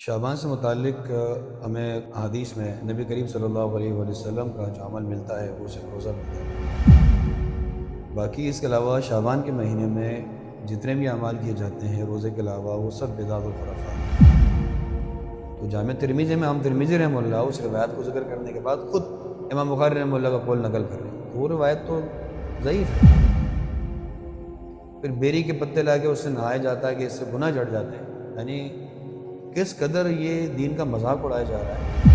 شعبان سے متعلق ہمیں حدیث میں نبی کریم صلی اللہ علیہ وآلہ وسلم کا جو عمل ملتا ہے وہ صرف روزہ ملتا ہے۔ باقی اس کے علاوہ شعبان کے مہینے میں جتنے بھی اعمال کیے جاتے ہیں روزے کے علاوہ وہ سب بدعت و خرافات ہیں۔ تو جامع ترمذی میں امام ترمذی رحمہ اللہ اس روایت کو ذکر کرنے کے بعد خود امام بخاری رحمہ اللہ کا قول نقل کر رہے ہیں، تو وہ روایت تو ضعیف ہے۔ پھر بیری کے پتے لا کے اس سے نہایا جاتا ہے کہ اس سے گناہ جڑ جاتے ہیں، یعنی کس قدر یہ دین کا مذاق اڑایا جا رہا ہے۔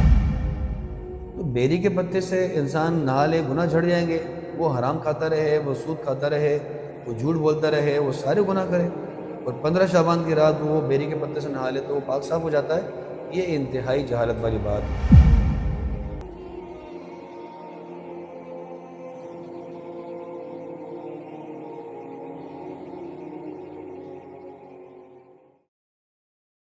تو بیری کے پتے سے انسان نہا لے گناہ جھڑ جائیں گے، وہ حرام کھاتا رہے، وہ سود کھاتا رہے، وہ جھوٹ بولتا رہے، وہ سارے گناہ کرے، اور 15 شعبان کی رات وہ بیری کے پتے سے نہا لے تو وہ پاک صاف ہو جاتا ہے۔ یہ انتہائی جہالت والی بات ہے۔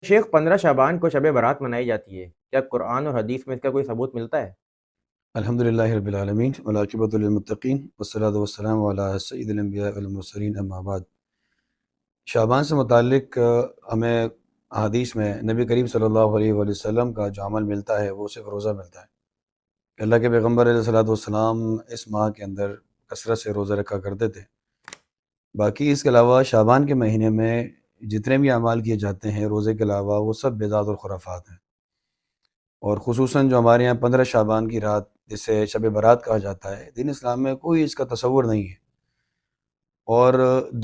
شیخ 15 شعبان کو شب برات منائی جاتی ہے، کیا قرآن اور حدیث میں اس کا کوئی ثبوت ملتا ہے؟ الحمدللہ رب العالمین والعاقبۃ للمتقین والصلاۃ والسلام علی سید الانبیاء والمرسلین اما بعد۔ شعبان سے متعلق ہمیں حدیث میں نبی کریم صلی اللہ علیہ وآلہ وسلم کا جو عمل ملتا ہے وہ صرف روزہ ملتا ہے کہ اللہ کے پیغمبر علیہ الصلوۃ والسلام اس ماہ کے اندر کثرت سے روزہ رکھا کرتے تھے۔ باقی اس کے علاوہ شعبان کے مہینے میں جتنے بھی اعمال کیے جاتے ہیں روزے کے علاوہ وہ سب بدعت اور خرافات ہیں، اور خصوصاً جو ہمارے یہاں 15 شعبان کی رات جسے شب برات کہا جاتا ہے، دین اسلام میں کوئی اس کا تصور نہیں ہے، اور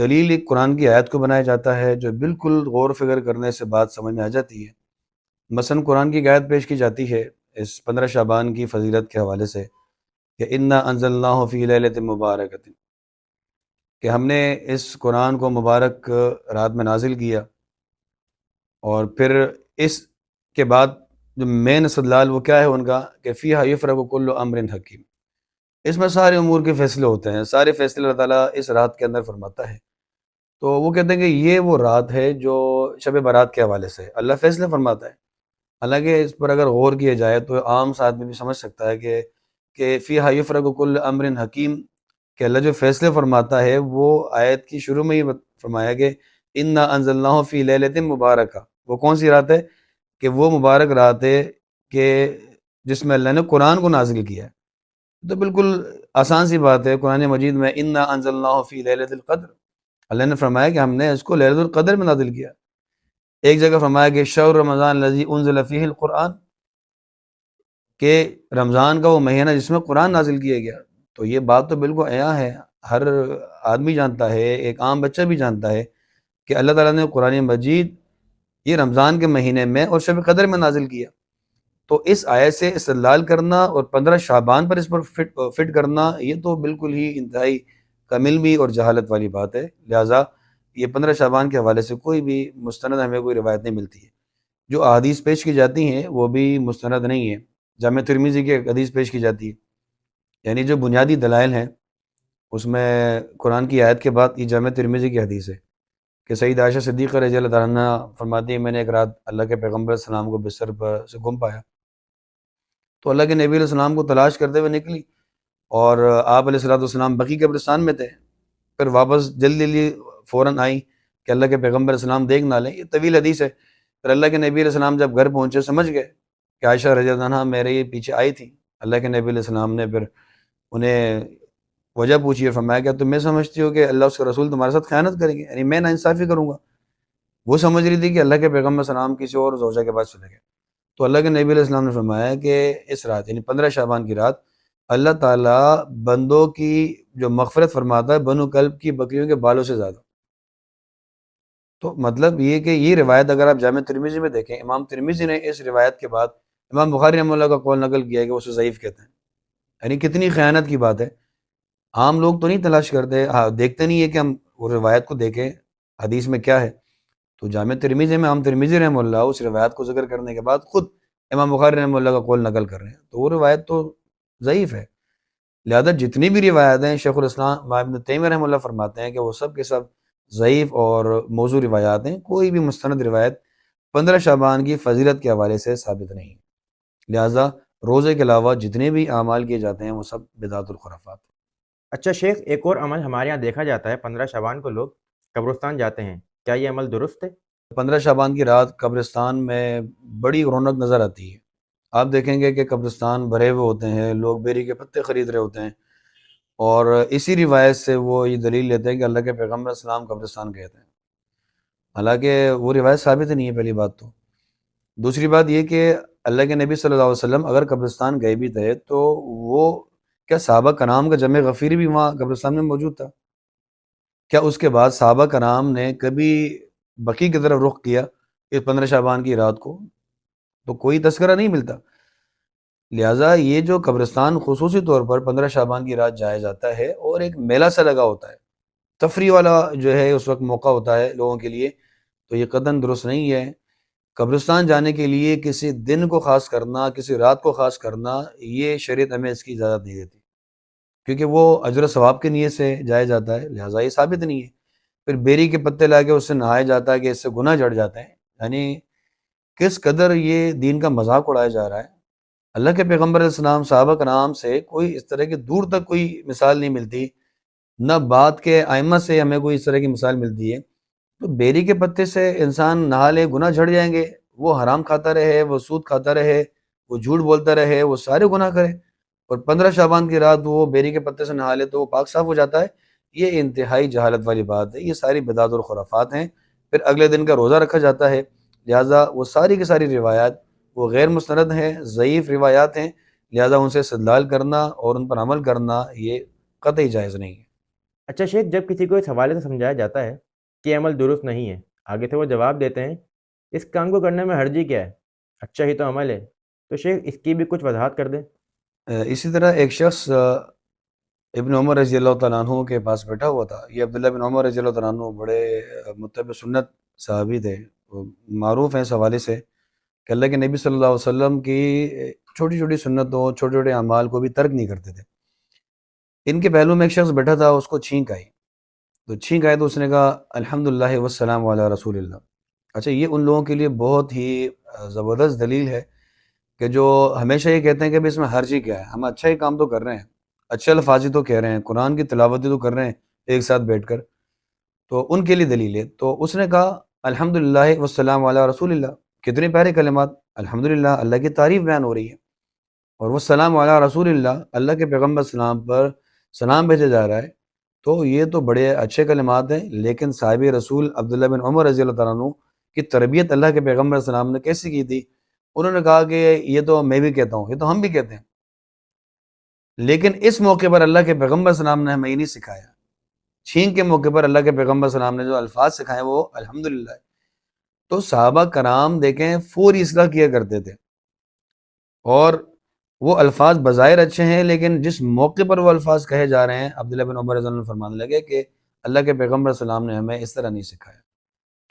دلیل ایک قرآن کی آیت کو بنایا جاتا ہے جو بالکل غور و فکر کرنے سے بات سمجھ میں آ جاتی ہے۔ مثلاً قرآن کی ایک آیت پیش کی جاتی ہے اس 15 شعبان کی فضیلت کے حوالے سے کہ انا انزلناہ فی لیلۃ مبارکۃ، کہ ہم نے اس قرآن کو مبارک رات میں نازل کیا، اور پھر اس کے بعد جو مین استدلال وہ کیا ہے ان کا کہ فیہا یفرق کل امر حکیم، اس میں سارے امور کے فیصلے ہوتے ہیں، سارے فیصلے اللہ تعالیٰ اس رات کے اندر فرماتا ہے۔ تو وہ کہتے ہیں کہ یہ وہ رات ہے جو شب برات کے حوالے سے اللہ فیصلے فرماتا ہے۔ حالانکہ اس پر اگر غور کیا جائے تو عام سا آدمی بھی سمجھ سکتا ہے کہ فیہا یفرق کل امر حکیم، کہ اللہ جو فیصلے فرماتا ہے وہ آیت کی شروع میں ہی فرمایا کہ انا انزلناہ فی لیلۃ مبارکہ، وہ کون سی رات ہے؟ کہ وہ مبارک رات ہے کہ جس میں اللہ نے قرآن کو نازل کیا ہے۔ تو بالکل آسان سی بات ہے، قرآن مجید میں انا انزلناہ فی لیلۃ القدر، اللہ نے فرمایا کہ ہم نے اس کو لیلۃ القدر میں نازل کیا۔ ایک جگہ فرمایا کہ شہر رمضان الذی انزل فیہ القرآن، کہ رمضان کا وہ مہینہ جس میں قرآن نازل کیا گیا۔ تو یہ بات تو بالکل عیاں ہے، ہر آدمی جانتا ہے، ایک عام بچہ بھی جانتا ہے کہ اللہ تعالیٰ نے قرآن مجید یہ رمضان کے مہینے میں اور شب قدر میں نازل کیا۔ تو اس آیت سے استدلال کرنا اور 15 شعبان پر اس پر فٹ کرنا، یہ تو بالکل ہی انتہائی کم علمی اور جہالت والی بات ہے۔ لہٰذا یہ 15 شعبان کے حوالے سے کوئی بھی مستند ہمیں کوئی روایت نہیں ملتی ہے۔ جو احادیث پیش کی جاتی ہیں وہ بھی مستند نہیں ہے۔ جامع ترمذی کی ایک حدیث پیش کی جاتی ہے، یعنی جو بنیادی دلائل ہیں اس میں قرآن کی آیت کے بعد یہ جامع ترمذی کی حدیث ہے کہ سید عائشہ صدیقہ رضی اللہ تعالیٰ عنہ فرماتی ہے میں نے ایک رات اللہ کے پیغمبر علیہ السلام کو بستر پر سے گم پایا، تو اللہ کے نبی علیہ السلام کو تلاش کرتے ہوئے نکلی، اور آپ علیہ السلام بقیع قبرستان میں تھے، پھر واپس جلدی فوراً آئی کہ اللہ کے پیغمبر علیہ السلام دیکھ نہ لیں۔ یہ طویل حدیث ہے۔ پھر اللہ کے نبی علیہ السلام جب گھر پہنچے سمجھ گئے کہ عائشہ رضی اللہ عنہ میرے یہ پیچھے آئی تھی۔ اللہ کے نبی علیہ السلام نے پھر انہیں وجہ پوچھی اور فرمایا کہ تم میں سمجھتی ہو کہ اللہ اس کا رسول تمہارے ساتھ خیانت کریں گے، یعنی میں ناانصافی کروں گا؟ وہ سمجھ رہی تھی کہ اللہ کے پیغمبر سلام کسی اور زوجہ کے پاس چلے گئے۔ تو اللہ کے نبی علیہ السلام نے فرمایا کہ اس رات یعنی 15 شعبان کی رات اللہ تعالیٰ بندوں کی جو مغفرت فرماتا ہے بنو کلب کی بکریوں کے بالوں سے زیادہ۔ تو مطلب یہ کہ یہ روایت اگر آپ جامع ترمذی میں دیکھیں، امام ترمذی نے اس روایت کے بعد امام بخاری رحمہ اللہ کا قول نقل کیا ہے کہ وہ اسے ضعیف کہتے ہیں، یعنی کتنی خیانت کی بات ہے۔ عام لوگ تو نہیں تلاش کرتے، دیکھتے نہیں ہے کہ ہم وہ روایت کو دیکھیں حدیث میں کیا ہے۔ تو جامع ترمذی میں امام ترمذی رحمہ اللہ اس روایت کو ذکر کرنے کے بعد خود امام بخاری رحمہ اللہ کا قول نقل کر رہے ہیں، تو وہ روایت تو ضعیف ہے۔ لہذا جتنی بھی روایتیں شیخ الاسلام ابن تیمیہ رحمہ اللہ فرماتے ہیں کہ وہ سب کے سب ضعیف اور موضوع روایات ہیں، کوئی بھی مستند روایت 15 شعبان کی فضیلت کے حوالے سے ثابت نہیں۔ لہذا روزے کے علاوہ جتنے بھی اعمال کیے جاتے ہیں وہ سب بدعت الخرافات۔ اچھا شیخ، ایک اور عمل ہمارے یہاں دیکھا جاتا ہے، 15 شعبان کو لوگ قبرستان جاتے ہیں، کیا یہ عمل درست ہے؟ 15 شعبان کی رات قبرستان میں بڑی رونق نظر آتی ہے۔ آپ دیکھیں گے کہ قبرستان بھرے ہوئے ہوتے ہیں، لوگ بیری کے پتے خرید رہے ہوتے ہیں، اور اسی روایت سے وہ یہ دلیل لیتے ہیں کہ اللہ کے پیغمبر علیہ السلام قبرستان گئے تھے، حالانکہ وہ روایت ثابت نہیں ہے۔ پہلی بات تو، دوسری بات یہ کہ اللہ کے نبی صلی اللہ علیہ وسلم اگر قبرستان گئے بھی تھے تو وہ کیا صحابہ کرام کا جمع غفیر بھی وہاں قبرستان میں موجود تھا؟ کیا اس کے بعد صحابہ کرام نے کبھی بقیع کی طرف رخ کیا اس 15 شعبان کی رات کو؟ تو کوئی تذکرہ نہیں ملتا۔ لہٰذا یہ جو قبرستان خصوصی طور پر 15 شعبان کی رات جایا جاتا ہے اور ایک میلہ سا لگا ہوتا ہے، تفریح والا جو ہے اس وقت موقع ہوتا ہے لوگوں کے لیے، تو یہ قطعاً درست نہیں ہے۔ قبرستان جانے کے لیے کسی دن کو خاص کرنا، کسی رات کو خاص کرنا، یہ شریعت ہمیں اس کی اجازت نہیں دیتی، کیونکہ وہ اجر و ثواب کی نیت سے جایا جاتا ہے، لہٰذا یہ ثابت نہیں ہے۔ پھر بیری کے پتے لا کے اس سے نہایا جاتا ہے کہ اس سے گناہ جڑ جاتے ہیں، یعنی کس قدر یہ دین کا مذاق اڑایا جا رہا ہے۔ اللہ کے پیغمبر علیہ السلام صحابہ کرام سے کوئی اس طرح کی دور تک کوئی مثال نہیں ملتی، نہ بعد کے ائمہ سے ہمیں کوئی اس طرح کی مثال ملتی ہے۔ تو بیری کے پتے سے انسان نہا لے، گناہ جھڑ جائیں گے، وہ حرام کھاتا رہے، وہ سود کھاتا رہے، وہ جھوٹ بولتا رہے، وہ سارے گناہ کرے، اور 15 شعبان کی رات وہ بیری کے پتے سے نہا لے تو وہ پاک صاف ہو جاتا ہے۔ یہ انتہائی جہالت والی بات ہے، یہ ساری بدعت اور خرافات ہیں۔ پھر اگلے دن کا روزہ رکھا جاتا ہے، لہٰذا وہ ساری کی ساری روایات وہ غیر مستند ہیں، ضعیف روایات ہیں، لہٰذا ان سے استدلال کرنا اور ان پر عمل کرنا یہ قطعی جائز نہیں ہے۔ اچھا شیخ، جب کسی کو اس حوالے سے سمجھایا جاتا ہے کہ عمل درست نہیں ہے، آگے سے وہ جواب دیتے ہیں اس کام کو کرنے میں حرجی کیا ہے، اچھا ہی تو عمل ہے، تو شیخ اس کی بھی کچھ وضاحت کر دیں۔ اسی طرح ایک شخص ابن عمر رضی اللہ تعالیٰ عنہ کے پاس بیٹھا ہوا تھا۔ یہ عبداللہ بن عمر رضی اللہ تعالیٰ عنہ بڑے متبع سنت صحابی تھے، وہ معروف ہیں اس حوالے سے کہ اللہ کے نبی صلی اللہ علیہ وسلم کی چھوٹی چھوٹی سنتوں، چھوٹے چھوٹے اعمال کو بھی ترک نہیں کرتے تھے۔ ان کے پہلو میں ایک شخص بیٹھا تھا، اس کو چھینک آئی، تو اس نے کہا الحمدللہ والسلام علی رسول اللہ۔ اچھا، یہ ان لوگوں کے لیے بہت ہی زبردست دلیل ہے کہ جو ہمیشہ یہ کہتے ہیں کہ اس میں حرجی کیا ہے، ہم اچھا ہی کام تو کر رہے ہیں، اچھے الفاظ ہی تو کہہ رہے ہیں، قرآن کی تلاوت ہی تو کر رہے ہیں ایک ساتھ بیٹھ کر، تو ان کے لیے دلیل ہے۔ تو اس نے کہا الحمدللہ والسلام علی رسول اللہ، کتنے پیارے کلمات، الحمدللہ اللہ کی تعریف بیان ہو رہی ہے، اور والسلام علی رسول اللہ اللہ کے پیغمبر السلام پر سلام بھیجا جا رہا ہے، تو یہ تو بڑے اچھے کلمات ہیں۔ لیکن صاحب رسول عبداللہ بن عمر رضی اللہ تعالیٰ عنہ کی تربیت اللہ کے پیغمبر السلام نے کیسی کی تھی؟ انہوں نے کہا کہ یہ تو میں بھی کہتا ہوں، یہ تو ہم بھی کہتے ہیں، لیکن اس موقع پر اللہ کے پیغمبر السلام نے ہمیں یہ نہیں سکھایا۔ چھینک کے موقع پر اللہ کے پیغمبر السلام نے جو الفاظ سکھائے وہ الحمدللہ ہے۔ تو صحابہ کرام دیکھیں فوری اصلاح کیا کرتے تھے، اور وہ الفاظ بظاہر اچھے ہیں، لیکن جس موقع پر وہ الفاظ کہے جا رہے ہیں، عبداللہ بن عمر رضی اللہ عنہ فرمانے لگے کہ اللہ کے پیغمبر السلام نے ہمیں اس طرح نہیں سکھایا۔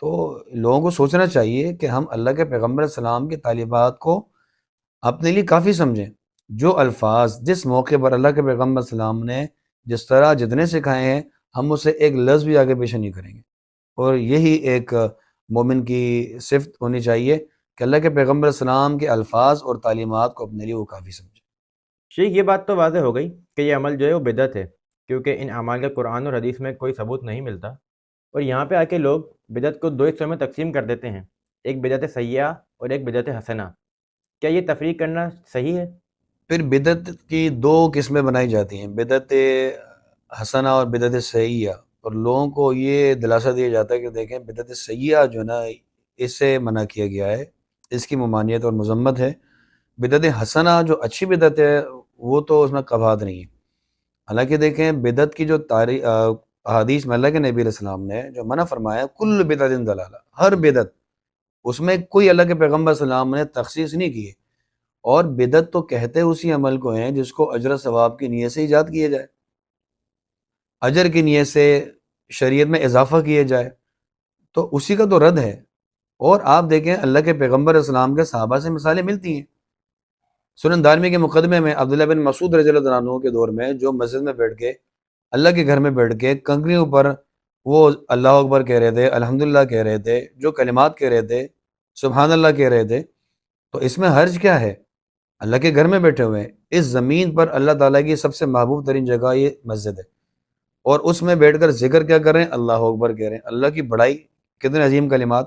تو لوگوں کو سوچنا چاہیے کہ ہم اللہ کے پیغمبر السلام کی تعلیمات کو اپنے لیے کافی سمجھیں۔ جو الفاظ جس موقع پر اللہ کے پیغمبر السلام نے جس طرح جتنے سکھائے ہیں، ہم اسے ایک لفظ بھی آگے پیچھے نہیں کریں گے، اور یہی ایک مومن کی صفت ہونی چاہیے کہ اللہ کے پیغمبر السلام کے الفاظ اور تعلیمات کو اپنے لیے وہ کافی سمجھے۔ شیخ یہ بات تو واضح ہو گئی کہ یہ عمل جو ہے وہ بدعت ہے، کیونکہ ان اعمال کا قرآن اور حدیث میں کوئی ثبوت نہیں ملتا، اور یہاں پہ آ کے لوگ بدعت کو دو حصوں میں تقسیم کر دیتے ہیں، ایک بدعت سیئہ اور ایک بدعت حسنہ۔ کیا یہ تفریق کرنا صحیح ہے؟ پھر بدعت کی دو قسمیں بنائی جاتی ہیں، بدعت حسنہ اور بدعت سیئہ، اور لوگوں کو یہ دلاسا دیا جاتا ہے کہ دیکھیں بدعت سیئہ جو ہے نا، اس سے منع کیا گیا ہے، اس کی ممانعت اور مذمت ہے۔ بدعت حسنہ جو اچھی بدعت ہے وہ تو اس میں قباحت نہیں ہے۔ حالانکہ دیکھیں بدعت کی جو احادیث میں اللہ کے نبی علیہ السلام نے جو منع فرمایا کل بدعت ضلالہ، ہر بدعت، اس میں کوئی اللہ کے پیغمبر السلام نے تخصیص نہیں کی ہے۔ اور بدعت تو کہتے اسی عمل کو ہیں جس کو اجر ثواب کی نیت سے ایجاد کیا جائے، اجر کی نیت سے شریعت میں اضافہ کیا جائے، تو اسی کا تو رد ہے۔ اور آپ دیکھیں اللہ کے پیغمبر اسلام کے صحابہ سے مثالیں ملتی ہیں۔ سنن دارمی کے مقدمے میں عبداللہ بن مسعود رضی اللہ عنہ کے دور میں جو مسجد میں بیٹھ کے اللہ کے گھر میں بیٹھ کے کنکریوں پر وہ اللہ اکبر کہہ رہے تھے، الحمدللہ کہہ رہے تھے، جو کلمات کہہ رہے تھے، سبحان اللہ کہہ رہے تھے، تو اس میں حرج کیا ہے؟ اللہ کے گھر میں بیٹھے ہوئے ہیں، اس زمین پر اللہ تعالیٰ کی سب سے محبوب ترین جگہ یہ مسجد ہے، اور اس میں بیٹھ کر ذکر کیا کر رہے ہیں؟ اللہ اکبر کہہ رہے ہیں، اللہ کی بڑائی، کتنے عظیم کلمات۔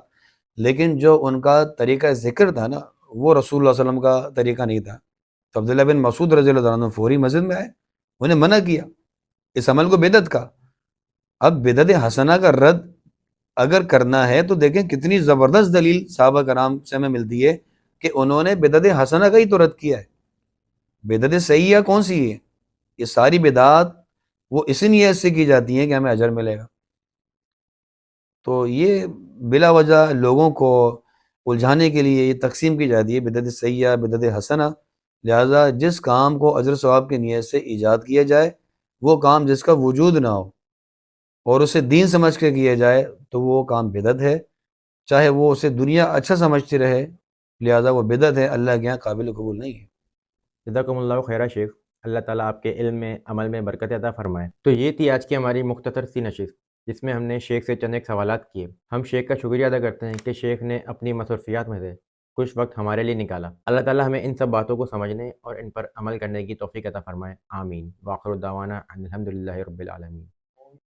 لیکن جو ان کا طریقہ ذکر تھا نا وہ رسول اللہ علیہ وسلم کا طریقہ نہیں تھا. تو عبداللہ بن مسعود رضی اللہ عنہ فوری مسجد میں آئے, انہیں منع کیا اس عمل کو بدعت کا. اب بدعت حسنہ کا رد اگر کرنا ہے تو دیکھیں کتنی زبردست دلیل صحابہ کرام سے ہمیں ملتی ہے کہ انہوں نے بدعت حسنہ کا ہی تو رد کیا ہے. بدعت سیئہ کون سی ہے؟ یہ ساری بدعات وہ اسی نیت سے کی جاتی ہیں کہ ہمیں اجر ملے گا. تو یہ بلا وجہ لوگوں کو الجھانے کے لیے یہ تقسیم کی جاتی ہے بدعت سیئہ بدعت حسنہ. لہٰذا جس کام کو اجر ثواب کی نیت سے ایجاد کیا جائے وہ کام جس کا وجود نہ ہو اور اسے دین سمجھ کے کیا جائے تو وہ کام بدعت ہے, چاہے وہ اسے دنیا اچھا سمجھتی رہے. لہٰذا وہ بدعت ہے, اللہ کے یہاں قابل قبول نہیں ہے. جزاکم اللہ خیرہ شیخ. اللہ تعالیٰ آپ کے علم میں عمل میں برکت عطا فرمائے. تو یہ تھی آج کی ہماری مختصر سی نشست جس میں ہم نے شیخ سے چند ایک سوالات کیے. ہم شیخ کا شکریہ ادا کرتے ہیں کہ شیخ نے اپنی مصروفیات میں سے کچھ وقت ہمارے لیے نکالا. اللہ تعالیٰ ہمیں ان سب باتوں کو سمجھنے اور ان پر عمل کرنے کی توفیق عطا فرمائے. آمین. وآخر دعوانا ان الحمد للہ رب العالمین.